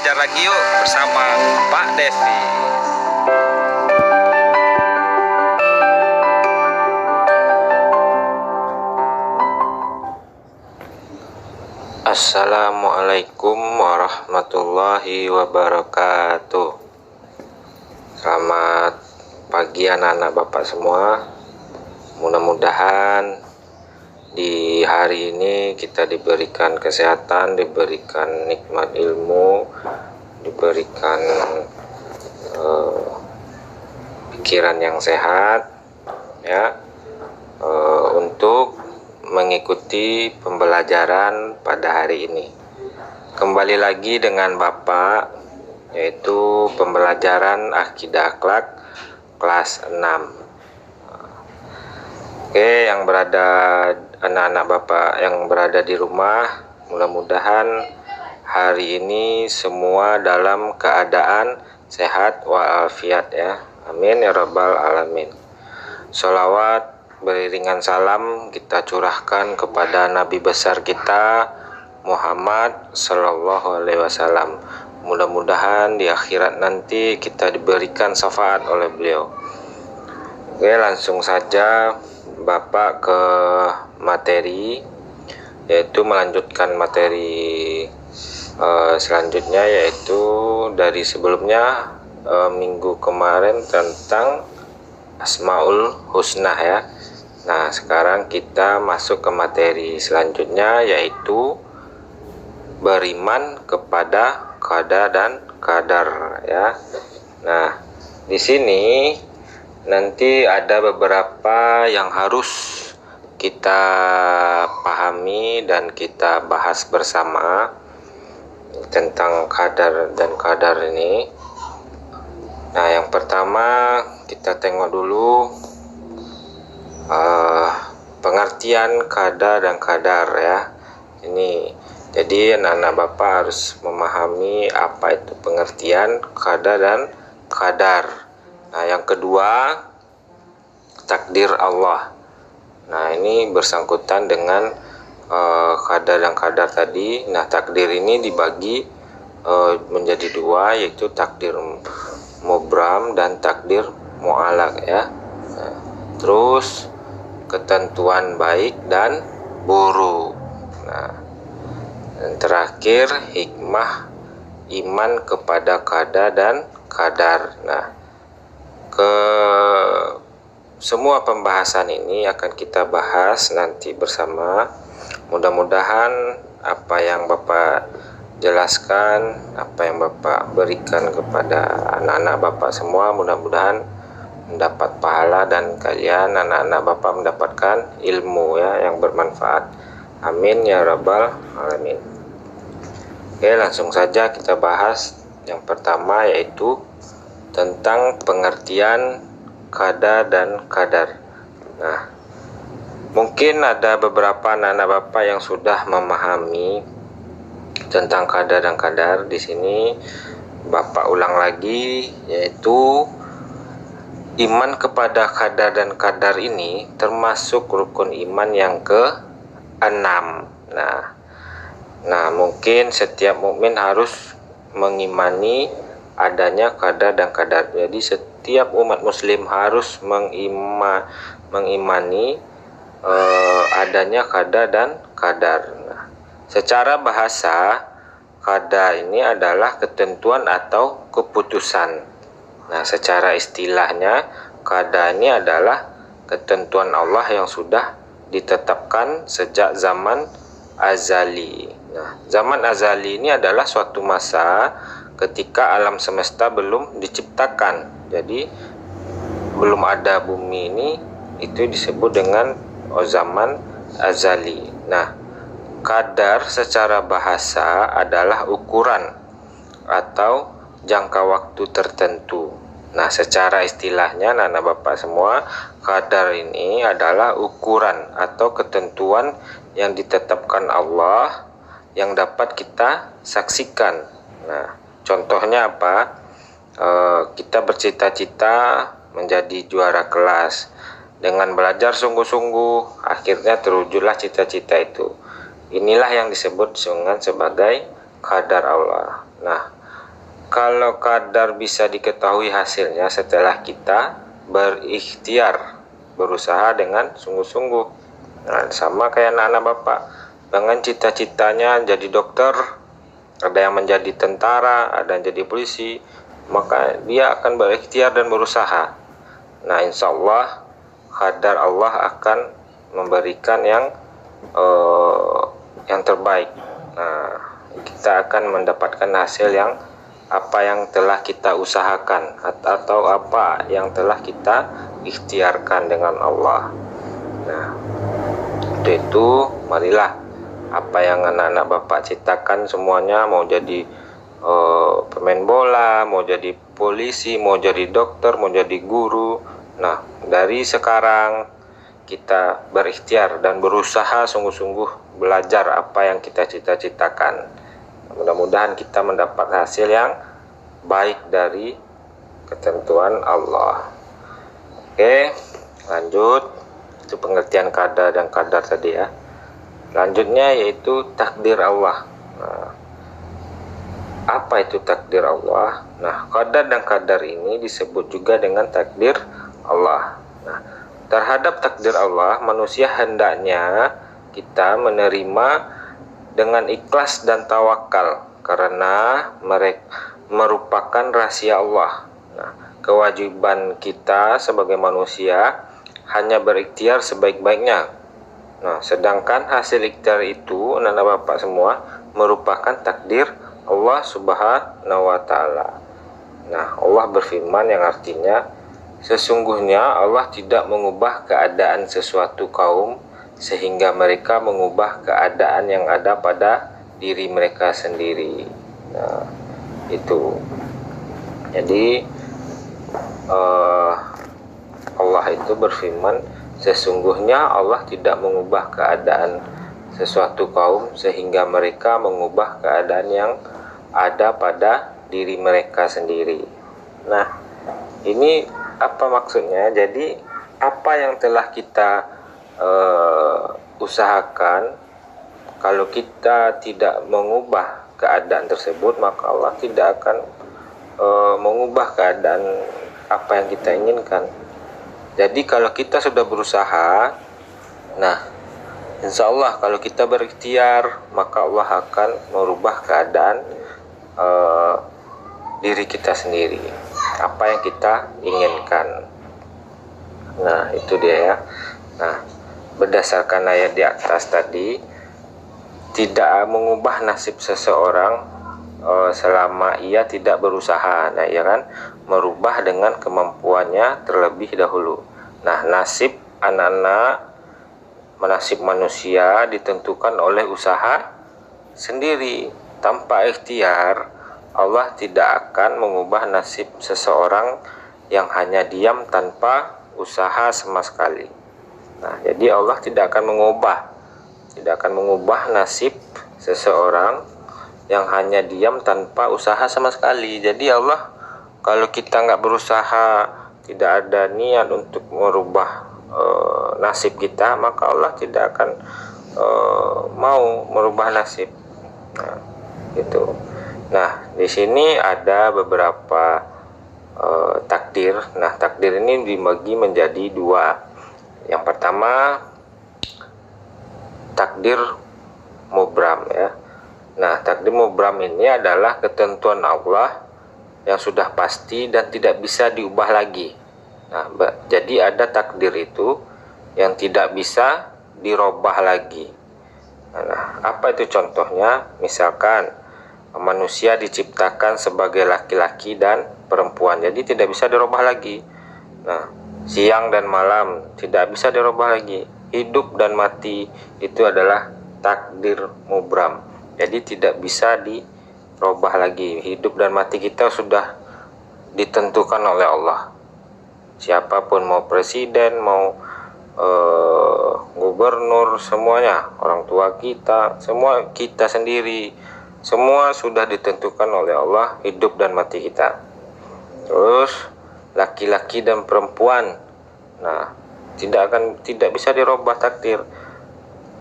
belajar lagi yuk bersama Pak Devi. Assalamualaikum warahmatullahi wabarakatuh. Selamat pagi anak-anak Bapak semua. Mudah-mudahan di hari ini kita diberikan kesehatan, diberikan nikmat ilmu, diberikan pikiran yang sehat ya, untuk mengikuti pembelajaran pada hari ini. Kembali lagi dengan Bapak, yaitu pembelajaran akidah akhlak kelas 6. Oke, yang berada anak-anak Bapak yang berada di rumah, mudah-mudahan hari ini semua dalam keadaan sehat walafiat ya. Amin ya rabbal alamin. Sholawat beriringan salam kita curahkan kepada Nabi besar kita Muhammad Sallallahu Alaihi Wasallam. Mudah-mudahan di akhirat nanti kita diberikan syafaat oleh beliau. Oke, langsung saja Bapak ke materi, yaitu melanjutkan materi selanjutnya, yaitu dari sebelumnya minggu kemarin tentang Asmaul Husna ya. Nah, sekarang kita masuk ke materi selanjutnya, yaitu beriman kepada qada dan qadar ya. Nah, di sini nanti ada beberapa yang harus kita pahami dan kita bahas bersama tentang qadar dan qadar ini. Nah, yang pertama kita tengok dulu pengertian qada dan qadar ya. Ini jadi anak-anak Bapak harus memahami apa itu pengertian qada dan qadar. Nah, yang kedua takdir Allah. Nah, ini bersangkutan dengan qada dan qadar tadi. Nah, takdir ini dibagi menjadi dua, yaitu takdir mubram dan takdir mu'alaq ya. Nah, terus ketentuan baik dan buruk. Nah, dan terakhir hikmah iman kepada qada dan qadar. Nah, semua pembahasan ini akan kita bahas nanti bersama. Mudah-mudahan apa yang Bapak jelaskan, apa yang Bapak berikan kepada anak-anak Bapak semua, mudah-mudahan mendapat pahala dan kalian anak-anak Bapak mendapatkan ilmu ya yang bermanfaat. Amin ya rabbal alamin. Oke, langsung saja kita bahas yang pertama, yaitu tentang pengertian qada dan qadar. Nah, mungkin ada beberapa anak-anak Bapak yang sudah memahami tentang qada dan qadar. Di sini Bapak ulang lagi, yaitu iman kepada qada dan qadar ini termasuk rukun iman yang ke-6. Nah, mungkin setiap mukmin harus mengimani adanya qada dan qadar. Jadi setiap umat muslim harus mengimani adanya qada dan qadar. Nah, secara bahasa qada ini adalah ketentuan atau keputusan. Nah, secara istilahnya qada ini adalah ketentuan Allah yang sudah ditetapkan sejak zaman azali. Nah, zaman azali ini adalah suatu masa ketika alam semesta belum diciptakan. Jadi belum ada bumi ini, itu disebut dengan zaman azali. Nah, qadar secara bahasa adalah ukuran atau jangka waktu tertentu. Nah, secara istilahnya anak-anak Bapak semua, qadar ini adalah ukuran atau ketentuan yang ditetapkan Allah yang dapat kita saksikan. Nah, contohnya apa? Kita bercita-cita menjadi juara kelas. Dengan belajar sungguh-sungguh, akhirnya terwujudlah cita-cita itu. Inilah yang disebut dengan sebagai qadar Allah. Nah, Kalau kadar bisa diketahui hasilnya setelah kita berikhtiar, berusaha dengan sungguh-sungguh. Nah, sama kayak anak-anak bapak, dengan cita-citanya jadi dokter, ada yang menjadi tentara, ada yang jadi polisi, maka dia akan berikhtiar dan berusaha. Nah, insya Allah kadar Allah akan memberikan yang terbaik. Nah, kita akan mendapatkan hasil yang apa yang telah kita usahakan atau apa yang telah kita ikhtiarkan dengan Allah. Nah, itu marilah apa yang anak-anak bapak citakan semuanya, mau jadi pemain bola, mau jadi polisi, mau jadi dokter, mau jadi guru. Nah, dari sekarang kita berikhtiar dan berusaha sungguh-sungguh belajar apa yang kita cita-citakan. Mudah-mudahan kita mendapat hasil yang baik dari ketentuan Allah. Oke, lanjut. Itu pengertian kadar dan kadar tadi ya. Lanjutnya yaitu takdir Allah. Nah, apa itu takdir Allah? Nah, kadar dan kadar ini disebut juga dengan takdir Allah. Nah, terhadap takdir Allah, manusia hendaknya kita menerima dengan ikhlas dan tawakal, karena mereka merupakan rahasia Allah. Nah, kewajiban kita sebagai manusia hanya berikhtiar sebaik-baiknya. Nah, sedangkan hasil ikhtiar itu, anak-anak bapak semua, merupakan takdir Allah Subhanahu wa Ta'ala. Nah, Allah berfirman yang artinya, sesungguhnya Allah tidak mengubah keadaan sesuatu kaum sehingga mereka mengubah keadaan yang ada pada diri mereka sendiri. Nah, itu. Jadi Allah itu berfirman, sesungguhnya Allah tidak mengubah keadaan sesuatu kaum sehingga mereka mengubah keadaan yang ada pada diri mereka sendiri. Nah, ini apa maksudnya? Jadi apa yang telah kita usahakan, kalau kita tidak mengubah keadaan tersebut, maka Allah tidak akan mengubah keadaan apa yang kita inginkan. Jadi kalau kita sudah berusaha, nah insya Allah kalau kita berikhtiar, maka Allah akan merubah keadaan diri kita sendiri, apa yang kita inginkan. Nah, itu dia ya. Nah, berdasarkan ayat di atas tadi, tidak mengubah nasib seseorang selama ia tidak berusaha. Nah, ya kan, merubah dengan kemampuannya terlebih dahulu. Nah, nasib anak-anak, nasib manusia ditentukan oleh usaha sendiri. Tanpa ikhtiar, Allah tidak akan mengubah nasib seseorang yang hanya diam tanpa usaha sama sekali. Nah, jadi Allah tidak akan mengubah nasib seseorang yang hanya diam tanpa usaha sama sekali. Jadi Allah, kalau kita nggak berusaha, tidak ada niat untuk merubah nasib kita, maka Allah tidak akan mau merubah nasib. Nah, gitu. Nah, di sini ada beberapa takdir. Nah, takdir ini dibagi menjadi dua. Yang pertama, takdir mubram ya. Nah, takdir mubram ini adalah ketentuan Allah yang sudah pasti dan tidak bisa diubah lagi. Nah, jadi ada takdir itu yang tidak bisa dirubah lagi. Nah, apa itu contohnya? Misalkan manusia diciptakan sebagai laki-laki dan perempuan, jadi tidak bisa dirubah lagi. Nah, siang dan malam tidak bisa dirubah lagi. Hidup dan mati itu adalah takdir mubram, jadi tidak bisa dirubah lagi. Hidup dan mati kita sudah ditentukan oleh Allah. Siapapun, mau presiden, mau gubernur, semuanya, orang tua kita, semua kita sendiri, semua sudah ditentukan oleh Allah, hidup dan mati kita. Terus laki-laki dan perempuan, nah tidak bisa dirubah takdir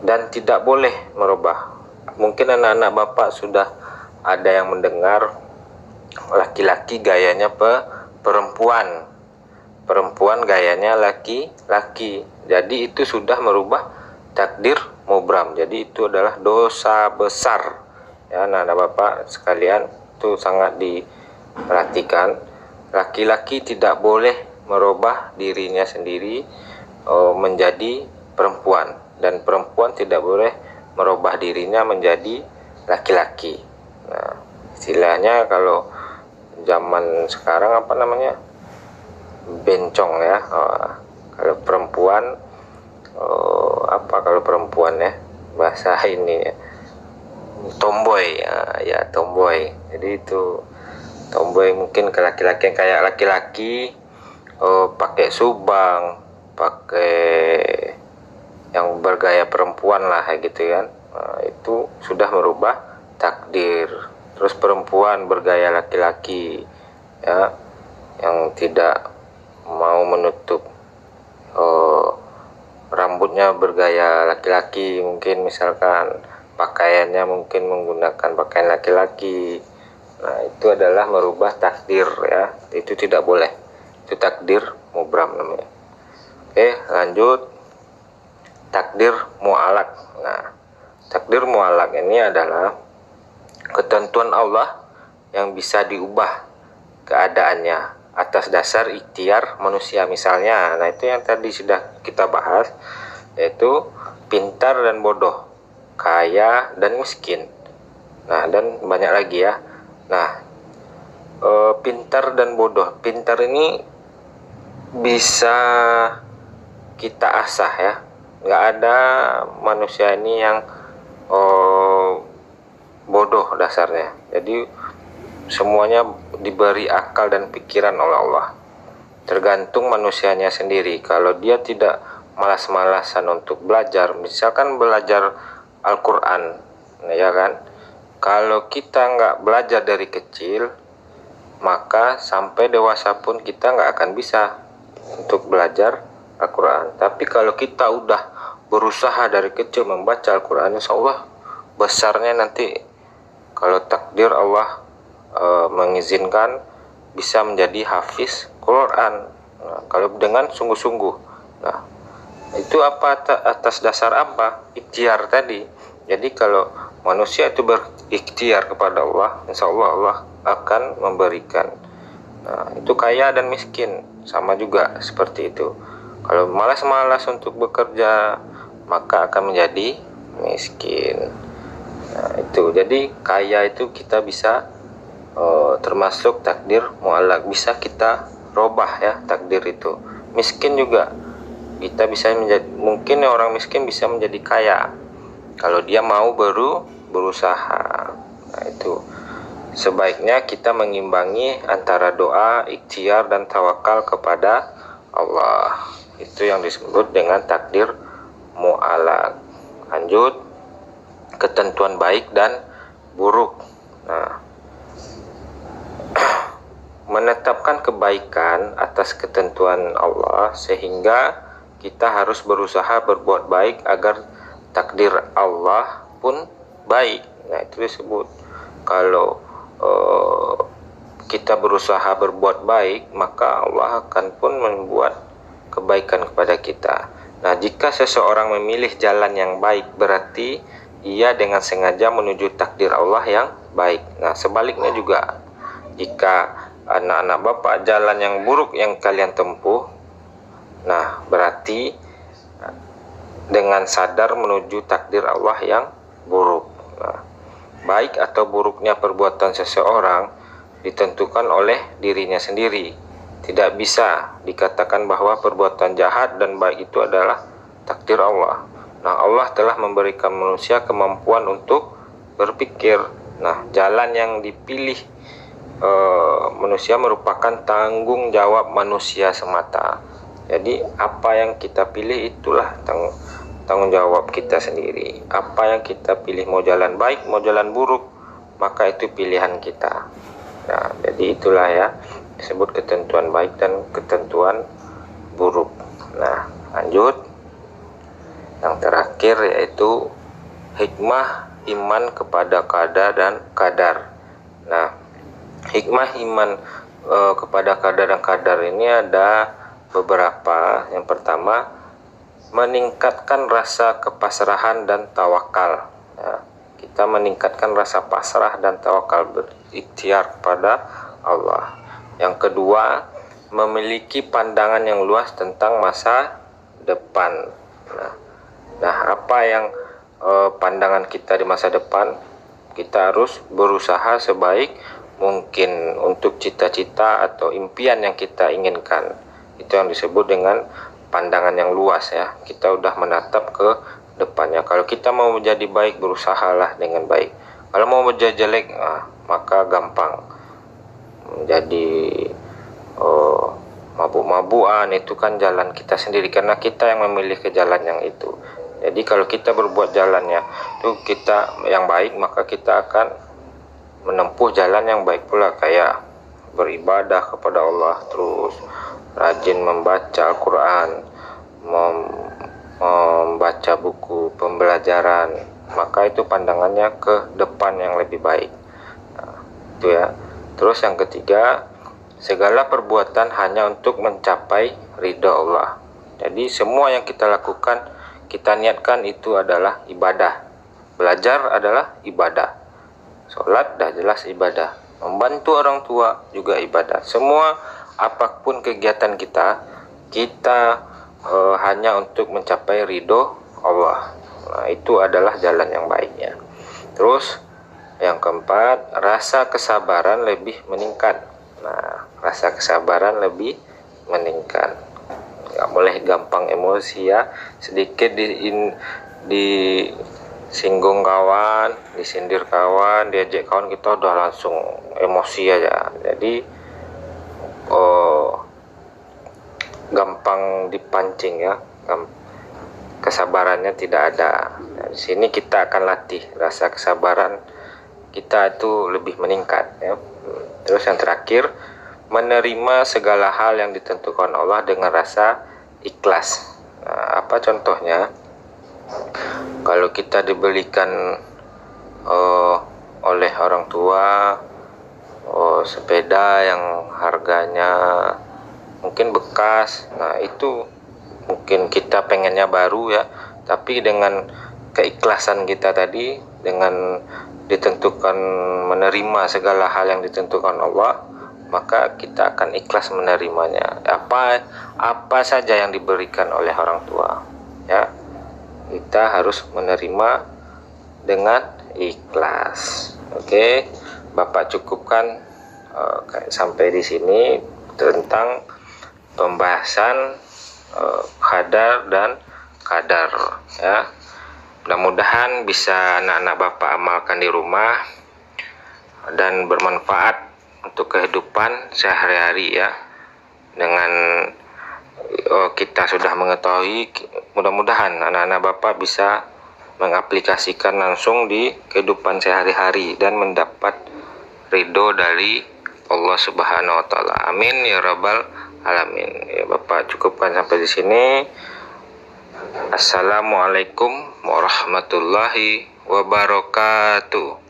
dan tidak boleh merubah. Mungkin anak-anak bapak sudah ada yang mendengar laki-laki gayanya perempuan, perempuan gayanya laki-laki. Jadi itu sudah merubah takdir mubram. Jadi itu adalah dosa besar ya. Nah, Bapak sekalian, itu sangat diperhatikan. Laki-laki tidak boleh merubah dirinya sendiri menjadi perempuan, dan perempuan tidak boleh merubah dirinya menjadi laki-laki. Nah, istilahnya kalau zaman sekarang apa namanya, bencong ya. Kalau perempuan apa kalau perempuan ya, bahasa ini ya, tomboy ya, tomboy. Jadi itu tomboy mungkin ke laki-laki yang kayak laki-laki, pakai subang, pakai yang bergaya perempuan lah kayak gitu kan. Itu sudah merubah takdir. Terus perempuan bergaya laki-laki ya, yang tidak mau menutup rambutnya bergaya laki-laki, mungkin misalkan pakaiannya mungkin menggunakan pakaian laki-laki. Nah, itu adalah merubah takdir ya. Itu tidak boleh. Itu takdir mubram namanya. Oke, lanjut. Takdir mu'alak. Nah, takdir mu'alak ini adalah ketentuan Allah yang bisa diubah keadaannya atas dasar ikhtiar manusia. Misalnya, nah itu yang tadi sudah kita bahas, yaitu pintar dan bodoh, kaya dan miskin. Nah, dan banyak lagi ya. Nah, pintar dan bodoh. Pintar ini bisa kita asah ya. Nggak ada manusia ini yang bodoh dasarnya. Jadi semuanya diberi akal dan pikiran oleh Allah. Tergantung manusianya sendiri. Kalau dia tidak malas-malasan untuk belajar, misalkan belajar Al-Quran, ya kan? Kalau kita nggak belajar dari kecil, maka sampai dewasa pun kita nggak akan bisa untuk belajar Al-Quran. Tapi kalau kita udah berusaha dari kecil membaca Al-Quran, insya Allah besarnya nanti kalau takdir Allah mengizinkan bisa menjadi hafiz Quran. Nah, kalau dengan sungguh-sungguh. Nah, itu apa, atas dasar apa? Ikhtiar tadi. Jadi kalau manusia itu berikhtiar kepada Allah, insya Allah Allah akan memberikan. Nah, itu kaya dan miskin sama juga seperti itu. Kalau malas-malas untuk bekerja, maka akan menjadi miskin. Nah, itu. Jadi kaya itu kita bisa termasuk takdir mu'alak, bisa kita robah ya takdir itu. Miskin juga kita bisa menjadi, mungkin orang miskin bisa menjadi kaya kalau dia mau berusaha. Nah, itu sebaiknya kita mengimbangi antara doa, ikhtiar dan tawakal kepada Allah. Itu yang disebut dengan takdir mu'alak. Lanjut, ketentuan baik dan buruk. Nah, menetapkan kebaikan atas ketentuan Allah, sehingga kita harus berusaha berbuat baik agar takdir Allah pun baik. Nah, itu disebut kalau kita berusaha berbuat baik, maka Allah akan pun membuat kebaikan kepada kita. Nah, jika seseorang memilih jalan yang baik, berarti ia dengan sengaja menuju takdir Allah yang baik. Nah, sebaliknya juga, jika anak-anak Bapak jalan yang buruk yang kalian tempuh, nah berarti dengan sadar menuju takdir Allah yang buruk. Nah, baik atau buruknya perbuatan seseorang ditentukan oleh dirinya sendiri. Tidak bisa dikatakan bahwa perbuatan jahat dan baik itu adalah takdir Allah. Nah, Allah telah memberikan manusia kemampuan untuk berpikir. Nah, jalan yang dipilih manusia merupakan tanggung jawab manusia semata. Jadi apa yang kita pilih itulah tanggung jawab kita sendiri. Apa yang kita pilih, mau jalan baik mau jalan buruk, maka itu pilihan kita. Nah, jadi itulah ya disebut ketentuan baik dan ketentuan buruk. Nah, lanjut yang terakhir, yaitu hikmah iman kepada qada dan qadar. Nah, Hikmah iman kepada qadar dan qadar ini ada beberapa. Yang pertama, meningkatkan rasa kepasrahan dan tawakal. Ya, kita meningkatkan rasa pasrah dan tawakal, berikhtiar kepada Allah. Yang kedua, memiliki pandangan yang luas tentang masa depan. Nah, apa yang pandangan kita di masa depan? Kita harus berusaha sebaik mungkin untuk cita-cita atau impian yang kita inginkan. Itu yang disebut dengan pandangan yang luas ya. Kita udah menatap ke depannya. Kalau kita mau menjadi baik, berusahalah dengan baik. Kalau mau menjadi jelek, maka gampang menjadi mabuk-mabukan. Itu kan jalan kita sendiri, karena kita yang memilih ke jalan yang itu. Jadi kalau kita berbuat jalannya itu kita yang baik, maka kita akan menempuh jalan yang baik pula, kayak beribadah kepada Allah, terus rajin membaca Al-Quran, membaca buku pembelajaran, maka itu pandangannya ke depan yang lebih baik. Nah, itu ya. Terus yang ketiga, segala perbuatan hanya untuk mencapai ridha Allah. Jadi semua yang kita lakukan, kita niatkan itu adalah ibadah. Belajar adalah ibadah. Sholat dah jelas ibadah. Membantu orang tua juga ibadah. Semua apapun kegiatan kita, hanya untuk mencapai ridho Allah. Nah, itu adalah jalan yang baiknya. Terus yang keempat, rasa kesabaran lebih meningkat. Nah, rasa kesabaran lebih meningkat. Nggak boleh gampang emosi ya. Sedikit disinggung kawan, disindir kawan, diajak kawan, kita udah langsung emosi aja. Jadi gampang dipancing ya, kesabarannya tidak ada. Nah, di sini kita akan latih rasa kesabaran kita itu lebih meningkat ya. Terus yang terakhir, menerima segala hal yang ditentukan Allah dengan rasa ikhlas. Nah, apa contohnya? Kalau kita dibelikan oleh orang tua sepeda yang harganya mungkin bekas, nah itu mungkin kita pengennya baru ya, tapi dengan keikhlasan kita tadi, dengan ditentukan menerima segala hal yang ditentukan Allah, maka kita akan ikhlas menerimanya. Apa saja yang diberikan oleh orang tua ya, kita harus menerima dengan ikhlas. Oke, Bapak cukupkan sampai di sini tentang pembahasan qadar dan qadar ya. Mudah-mudahan bisa anak-anak Bapak amalkan di rumah dan bermanfaat untuk kehidupan sehari-hari ya. Dengan kita sudah mengetahui, mudah-mudahan anak-anak Bapak bisa mengaplikasikan langsung di kehidupan sehari-hari dan mendapat ridho dari Allah Subhanahu wa taala. Amin ya rabbal alamin. Ya, Bapak cukupkan sampai di sini. Assalamualaikum warahmatullahi wabarakatuh.